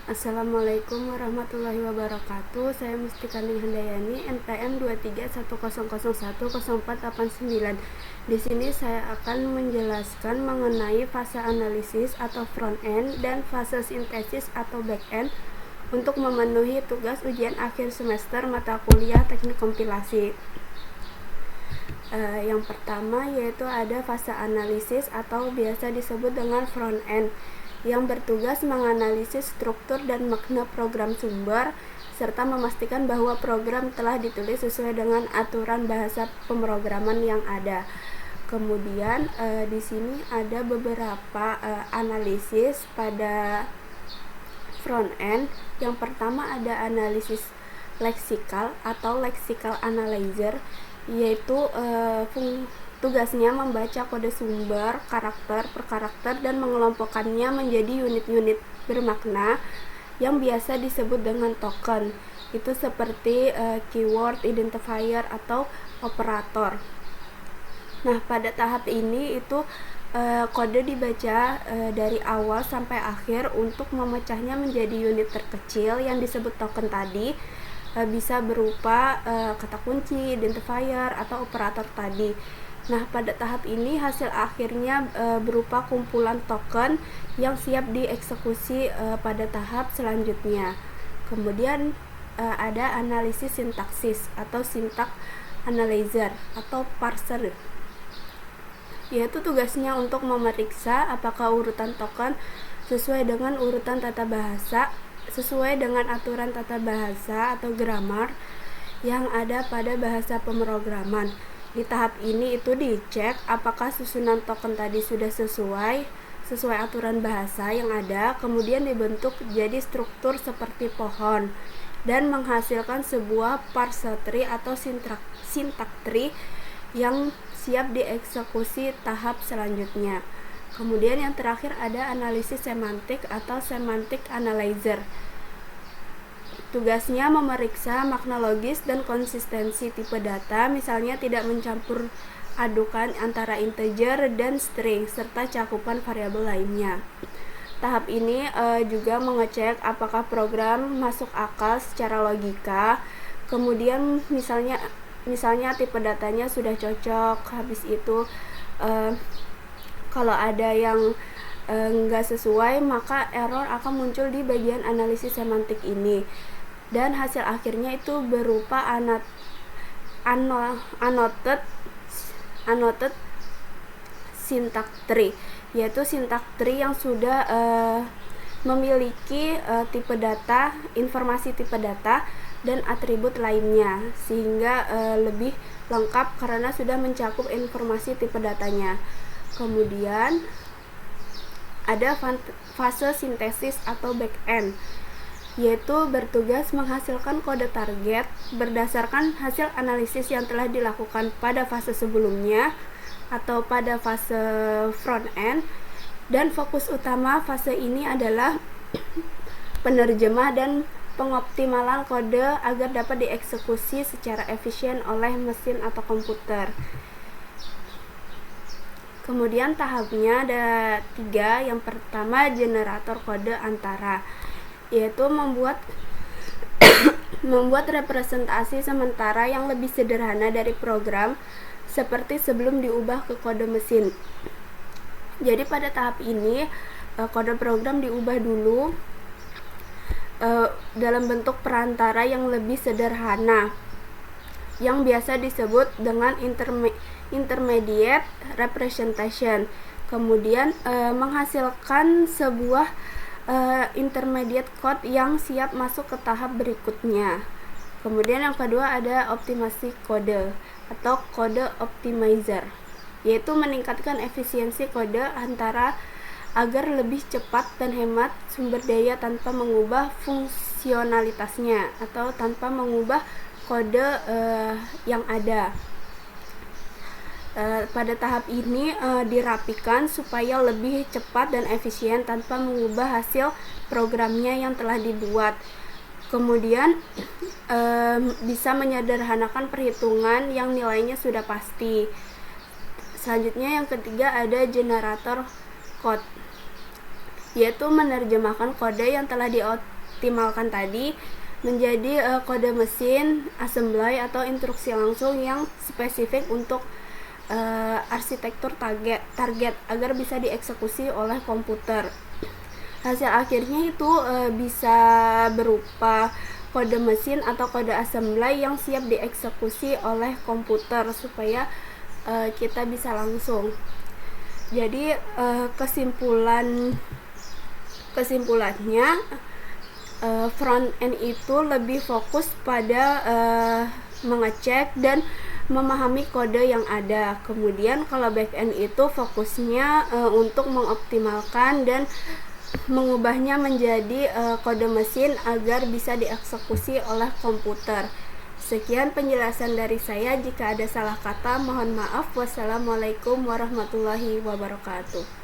Assalamualaikum warahmatullahi wabarakatuh. Saya Mustikani Handayani, NPM 231010489. Di sini saya akan menjelaskan mengenai fase analisis atau front end dan fase sintesis atau back end untuk memenuhi tugas ujian akhir semester mata kuliah teknik kompilasi. Yang pertama yaitu ada fase analisis atau biasa disebut dengan front end, yang bertugas menganalisis struktur dan makna program sumber serta memastikan bahwa program telah ditulis sesuai dengan aturan bahasa pemrograman yang ada. Kemudian di sini ada beberapa analisis pada front end. Yang pertama ada analisis leksikal atau lexical analyzer, yaitu tugasnya membaca kode sumber karakter per karakter dan mengelompokkannya menjadi unit-unit bermakna yang biasa disebut dengan token. Itu seperti keyword, identifier, atau operator. Nah, pada tahap ini itu kode dibaca dari awal sampai akhir untuk memecahnya menjadi unit terkecil yang disebut token tadi. Bisa berupa kata kunci, identifier, atau operator tadi. Nah, pada tahap ini hasil akhirnya berupa kumpulan token yang siap dieksekusi pada tahap selanjutnya. Kemudian ada analisis sintaksis atau syntax analyzer atau parser, yaitu tugasnya untuk memeriksa apakah urutan token sesuai dengan urutan tata bahasa, sesuai dengan aturan tata bahasa atau grammar yang ada pada bahasa pemrograman. Di tahap ini itu dicek apakah susunan token tadi sudah sesuai aturan bahasa yang ada, kemudian dibentuk jadi struktur seperti pohon dan menghasilkan sebuah parser tree atau syntax tree yang siap dieksekusi tahap selanjutnya. Kemudian yang terakhir ada analisis semantik atau semantic analyzer. Tugasnya memeriksa makna logis dan konsistensi tipe data, misalnya tidak mencampur adukan antara integer dan string serta cakupan variabel lainnya. Tahap ini juga mengecek apakah program masuk akal secara logika. Kemudian misalnya tipe datanya sudah cocok. Habis itu kalau ada yang nggak sesuai, maka error akan muncul di bagian analisis semantik ini. Dan hasil akhirnya itu berupa annotated syntax tree, yaitu syntax tree yang sudah memiliki tipe data, informasi tipe data, dan atribut lainnya, sehingga lebih lengkap karena sudah mencakup informasi tipe datanya. Kemudian ada fase sintesis atau back end, yaitu bertugas menghasilkan kode target berdasarkan hasil analisis yang telah dilakukan pada fase sebelumnya atau pada fase front end. Dan fokus utama fase ini adalah penerjemah dan pengoptimalan kode agar dapat dieksekusi secara efisien oleh mesin atau komputer. Kemudian tahapnya ada 3. Yang pertama generator kode antara, yaitu membuat representasi sementara yang lebih sederhana dari program seperti sebelum diubah ke kode mesin. Jadi pada tahap ini kode program diubah dulu dalam bentuk perantara yang lebih sederhana yang biasa disebut dengan intermediate representation. Kemudian menghasilkan sebuah intermediate code yang siap masuk ke tahap berikutnya. Kemudian yang kedua ada optimasi kode atau kode optimizer, yaitu meningkatkan efisiensi kode antara agar lebih cepat dan hemat sumber daya tanpa mengubah fungsionalitasnya atau tanpa mengubah kode yang ada. Pada tahap ini dirapikan supaya lebih cepat dan efisien tanpa mengubah hasil programnya yang telah dibuat. Kemudian bisa menyederhanakan perhitungan yang nilainya sudah pasti. Selanjutnya yang ketiga ada generator code, yaitu menerjemahkan kode yang telah optimalkan tadi menjadi kode mesin, assembly atau instruksi langsung yang spesifik untuk arsitektur target agar bisa dieksekusi oleh komputer. Hasil akhirnya itu bisa berupa kode mesin atau kode assembly yang siap dieksekusi oleh komputer supaya kita bisa langsung. Jadi kesimpulannya front end itu lebih fokus pada mengecek dan memahami kode yang ada. Kemudian kalau back end itu fokusnya untuk mengoptimalkan dan mengubahnya menjadi kode mesin agar bisa dieksekusi oleh komputer. Sekian penjelasan dari saya. Jika ada salah kata mohon maaf. Wassalamualaikum warahmatullahi wabarakatuh.